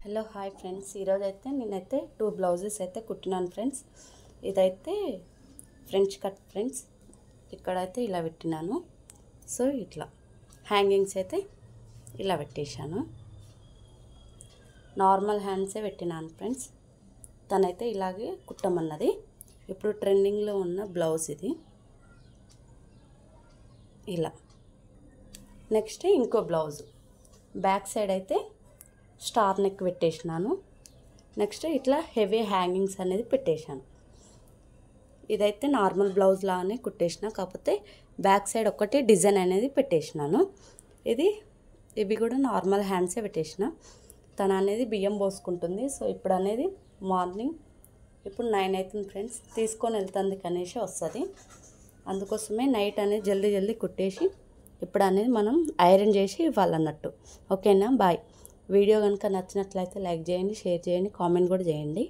Hello hi friends, ఈరోజైతే నేనైతే 2 blouses అయితే కుట్టినాను ఫ్రెండ్స్. ఇదైతే ఫ్రెంచ్ కట్ ఫ్రెండ్స్. ఇక్కడైతే ఇలా పెట్టినాను. సో ఇట్లా హ్యాంగింగ్స్ అయితే ఇలా పెట్టేశాను. నార్మల్ హ్యాండ్సే పెట్టినాను ఫ్రెండ్స్. తనైతే ఇలాగే కుట్టమన్నది. ఇప్పుడు ట్రెండింగ్లో ఉన్న బ్లౌజ్ ఇది. ఇలా నెక్స్ట్ ఇంకో బ్లౌజ్ బ్యాక్ సైడ్ అయితే స్టార్ నెక్ పెట్టేసినాను. నెక్స్ట్ ఇట్లా హెవీ హ్యాంగింగ్స్ అనేది పెట్టేశాను. ఇదైతే నార్మల్ బ్లౌజ్ లాగానే కుట్టేసిన, కాకపోతే బ్యాక్ సైడ్ ఒకటి డిజైన్ అనేది పెట్టేసినాను. ఇవి కూడా నార్మల్ హ్యాండ్సే పెట్టేసిన. తను అనేది బియ్యం పోసుకుంటుంది. సో ఇప్పుడు అనేది మార్నింగ్ ఇప్పుడు 9 అవుతుంది ఫ్రెండ్స్. తీసుకొని వెళ్తుంది కనేసి వస్తుంది. అందుకోసమే నైట్ అనేది జల్దీ కుట్టేసి ఇప్పుడు అనేది మనం ఐరన్ చేసి ఇవ్వాలన్నట్టు. ఓకేనా, బాయ్. వీడియో కనుక నచ్చినట్లయితే లైక్ చేయండి, షేర్ చేయండి, కామెంట్ కూడా చేయండి.